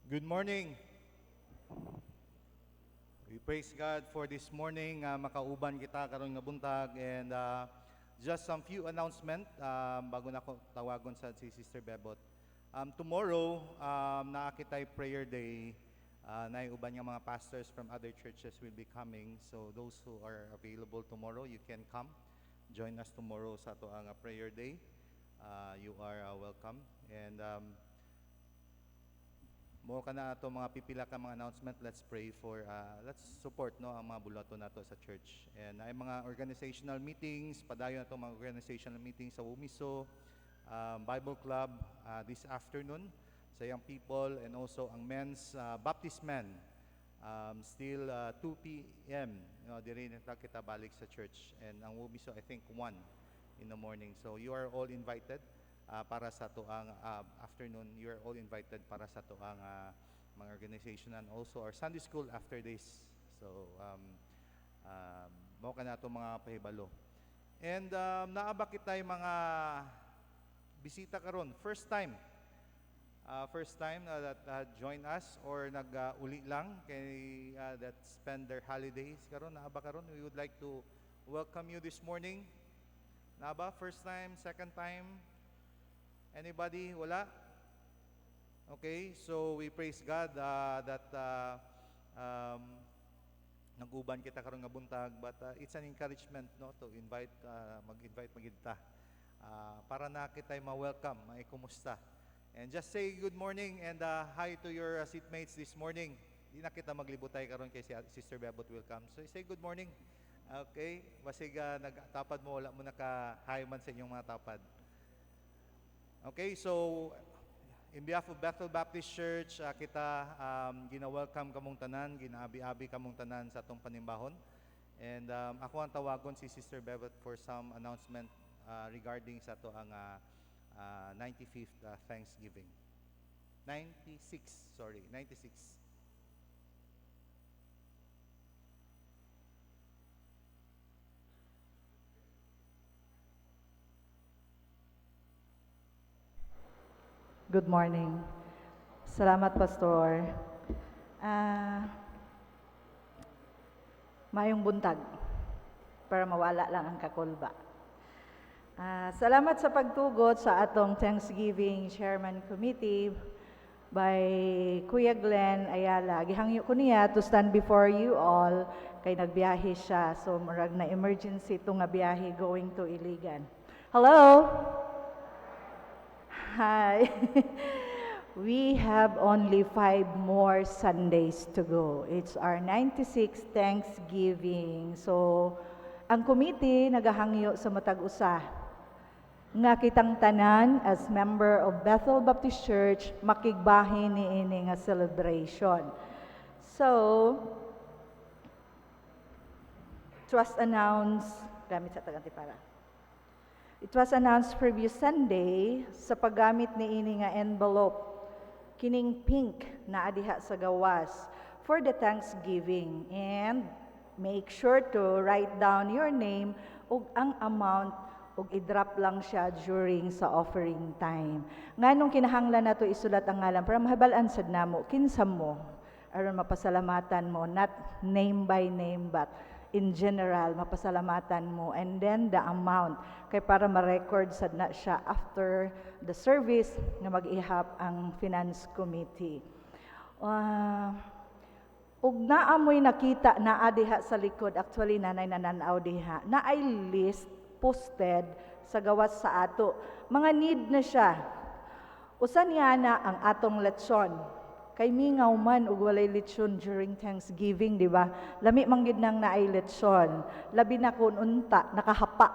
Good morning. We praise God for this morning. Makauban kita karon nga buntag and just some few announcement bago na ko tawagon sa si Sister Bebot. Tomorrow naa kitay prayer day. Uban nga mga pastors from other churches will be coming. So those who are available tomorrow, you can come. Join us tomorrow sa ato ang prayer day. You are welcome. And mo kana ato mga pipila ka mga announcement. Let's pray for let's support no ang mga bulato nato sa church. And ay mga organizational meetings, padayon nato mga organizational meetings sa Umiso Bible Club this afternoon sa young people, and also ang men's baptisman still 2 p.m. Diri na kita balik sa church, and ang Umiso I think 1 in the morning. So you are all invited. Para sa tuang afternoon, you are all invited para sa tuang mga organization, and also our Sunday school after this. So mao ka na ito mga pahibalo. And naaba kitay mga bisita karon, first time that join us or nag-uli lang kay that spend their holidays karon. Naaba karon, we would like to welcome you this morning. Naaba, first time, second time? Anybody? Wala? Okay, so we praise God that nag-uban kita karon nga buntag, but it's an encouragement no to invite mag-invite magita para na kitay ma-welcome, kumusta. And just say good morning and hi to your seatmates this morning. Di na kita maglibutay karon kay si Sister Bebot will come. So say good morning. Okay, basig nagtapad mo, wala mo naka-hi man sa inyong mga tapad. Okay, so in behalf of Bethel Baptist Church, kita gina-welcome kamong tanan, ginaabi-abi kamong tanan sa atong panimbahon. And ako ang tawagon si Sister Bebot for some announcement regarding sa to ang 95th Thanksgiving. 96. Good morning. Salamat, Pastor. Mayong buntag para mawala lang ang kakulba. Salamat sa pagtugot sa atong Thanksgiving Chairman Committee by Kuya Glenn Ayala. Gihangyo ko niya to stand before you all kay nagbiyahe siya. So, murag na emergency ito nga biyahe going to Iligan. Hello? Hi. We have only 5 more Sundays to go. It's our 96th Thanksgiving. So, ang committee nagahangyo sa matag usa nga kitang tanan as member of Bethel Baptist Church makigbahin niini nga celebration. So, it was announced, gamit sa tagantipara. It was announced previous Sunday sa paggamit niini nga envelope, kining pink na adiha sa gawas for the Thanksgiving, and make sure to write down your name ug ang amount ug i-drop lang siya during sa offering time. Nganong kinahanglan nato isulat ang ngalan para mahibalan sad namo kinsa mo aron mapasalamatan mo, not name by name but in general, mapasalamatan mo, and then the amount, kay para ma-record sad na siya after the service nga mag-ihap ang Finance Committee. Ug naamoy nakita na diha sa likod, actually nanay nananaw diha, na ay list posted sa gawas sa ato. Mga need na siya. Usa niya na ang atong lechon. Kay mingaw man ug walay lechon during Thanksgiving, di ba? Lami manggid nang naay lechon. Labi na kun unta nakahapa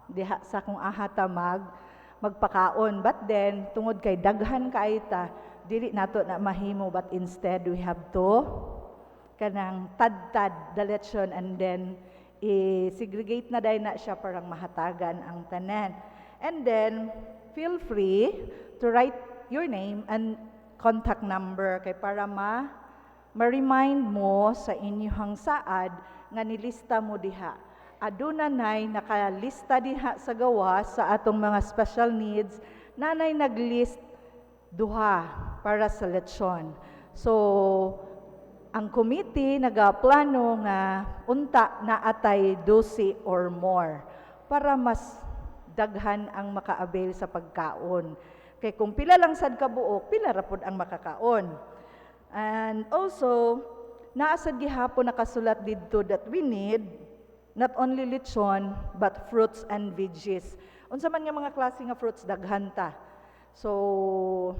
diha sa kung ahata magpakaon. But then tungod kay daghan kaayta, dili nato na mahimo, but instead we have to kanang tad-tad the lechon, and then i-segregate na dai na siya parang mahatagan ang tanan. And then feel free to write your name and contact number kay para ma-remind mo sa inyong saad nga nilista mo diha. Aduna nay nakalista diha sa gawas sa atong mga special needs, nanay naglist duha para sa lechon. So, ang committee nagaplano nga unta na atay 12 or more para mas daghan ang maka-avail sa pagkaon. Kay kung pila lang sad ka buok, pila ra pud ang makakaon. And also, naasad gihapon nakasulat didto that we need not only lechon but fruits and veggies. Unsa man nga mga klase nga fruits daghan ta. So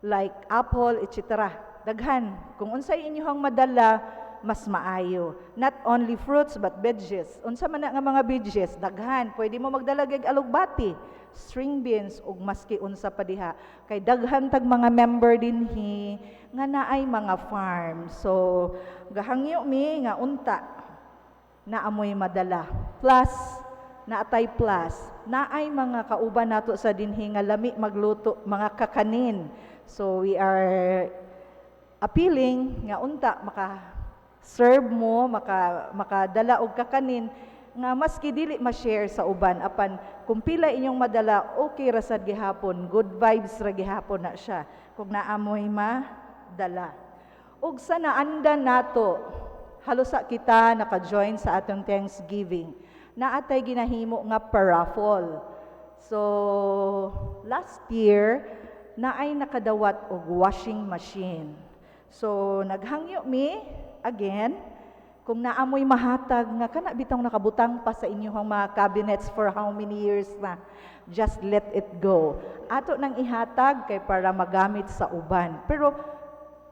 like apple, etc. Daghan. Kung unsay inyong madala, mas maayo. Not only fruits but veggies. Unsa man na nga mga veggies, daghan. Pwede mo magdala kay alugbati, string beans ug maski unsa pa diha. Kay daghan tag mga member dinhi nga naay mga farm. So gahangyo mi nga unta na amoy madala. Plus, naatay plus, naay mga kauban nato sa dinhi nga lami magluto, mga kakanin. So we are appealing nga unta maka-serve mo, makadala og kakanin nga maski dili ma-share sa uban apan kung pila inyong madala okay ra sad gihapon, good vibes ra gihapon na siya kung naamoy madala. Ug sa naanda nato halusa kita naka-join sa atong Thanksgiving. Naatay ginahimo nga paraffle. So, last year, naay nakadawat og washing machine. So, naghangyo mi, again, kung naamoy mahatag nga kana bitong nakabutang pa sa inyong mga cabinets for how many years na, just let it go. Ato nang ihatag kay para magamit sa uban. Pero,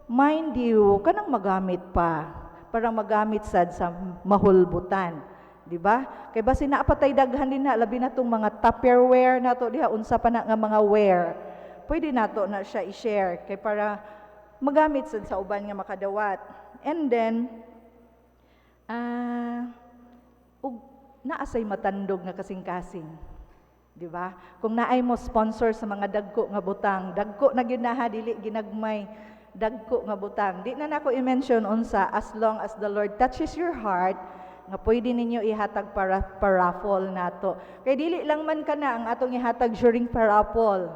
mind you, kanang magamit pa para magamit sad sa mahulbutan, di ba? Kay basi naapatay daghan din na labi na tong mga Tupperware nato diha unsa pa na nga mga ware. Pwede nato na siya i-share kay para magamit sad sa uban nga makadawat. And then ug naasay matandog nga kasing-kasing. Di ba? Kung naay mo sponsor sa mga dagko nga butang, dagko na ginaha dili ginagmay dagko nga butang. Di na nako i-mention unsa as long as the Lord touches your heart nga pwede ninyo ihatag para paraffle nato. Kay dili lang man kana ang atong ihatag during paraffle.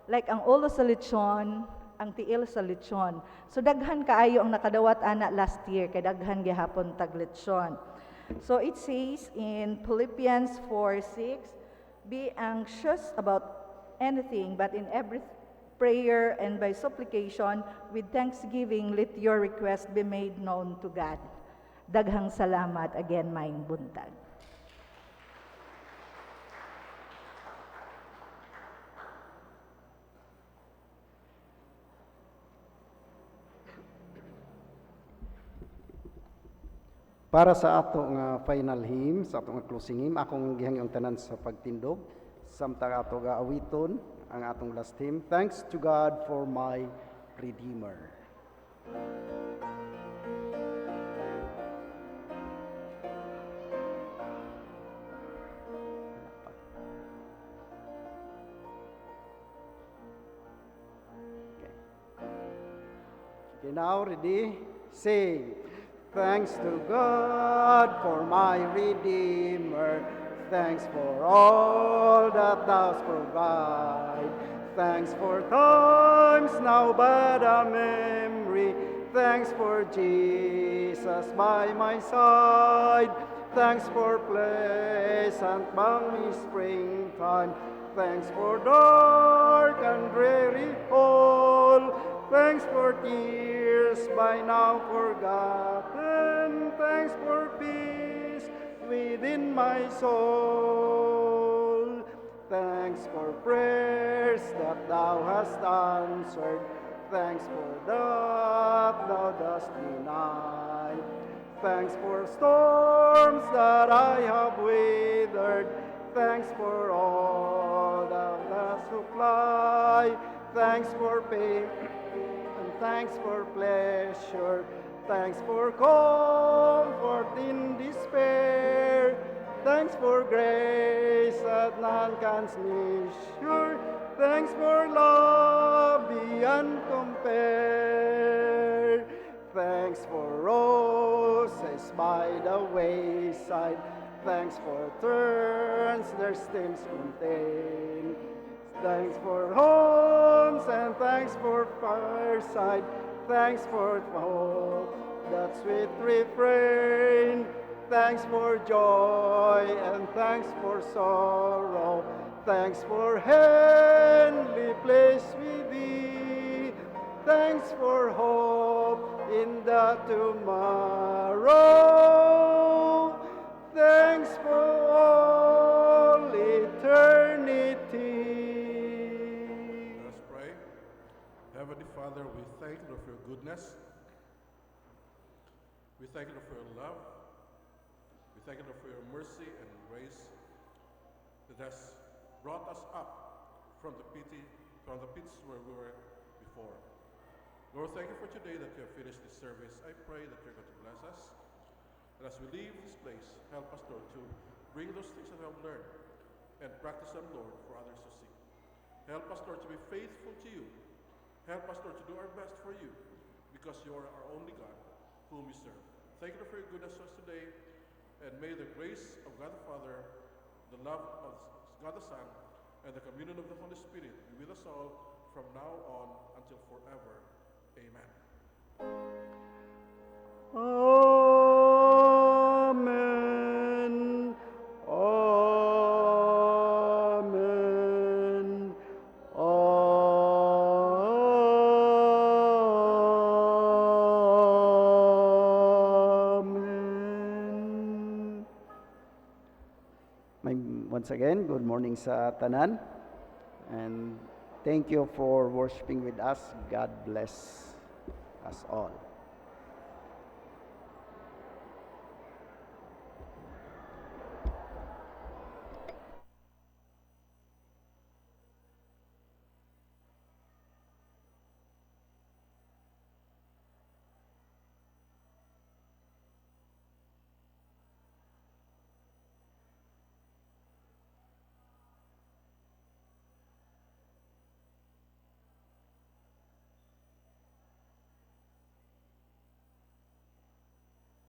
Like ang ulo sa lechon, ang tiil sa lechon. So daghan kaayo ang nakadawat ana last year kay daghan gihapon tag lechon. So it says in Philippians 4:6, be anxious about anything but in every prayer and by supplication, with thanksgiving, let your request be made known to God. Daghang salamat again, Maing Buntag. Para sa ato nga final hymn, sa ato nga closing hymn, akong gihangyong tanan sa pagtindog, samtang ato ga awiton, ang atong last hymn, Thanks to God for my Redeemer. Okay, now ready? Sing. Thanks to God for my Redeemer. Thanks for all that thou provide. Thanks for times now but a memory. Thanks for Jesus by my side. Thanks for pleasant balmy springtime. Thanks for dark and dreary hall. Thanks for tears by now forgotten. Thanks for peace within my soul. Thanks for prayers that thou hast answered. Thanks for that thou dost deny. Thanks for storms that I have weathered. Thanks for all thou dost supply. Thanks for pain and thanks for pleasure. Thanks for comfort in despair. Thanks for grace that none can measure. Thanks for love beyond compare. Thanks for roses by the wayside. Thanks for thorns their stems contain. Thanks for homes and thanks for fireside. Thanks for hope, that sweet refrain. Thanks for joy and thanks for sorrow. Thanks for heavenly place with thee. Thanks for hope in the tomorrow. Thanks for all eternity. Let us pray. Heavenly Father, we thank you for your goodness. We thank you for your love. We thank you for your mercy and grace that has brought us up from the pits where we were before. Lord, thank you for today that you have finished this service. I pray that you're going to bless us. And as we leave this place, help us, Lord, to bring those things that we have learned and practice them, Lord, for others to see. Help us, Lord, to be faithful to you. Help us, Lord, to do our best for you, because you are our only God, whom we serve. Thank you for your goodness to us today, and may the grace of God the Father, the love of God the Son, and the communion of the Holy Spirit be with us all from now on until forever. Amen. Amen. Amen. Amen. Once again, good morning sa tanan. And thank you for worshiping with us. God bless us all.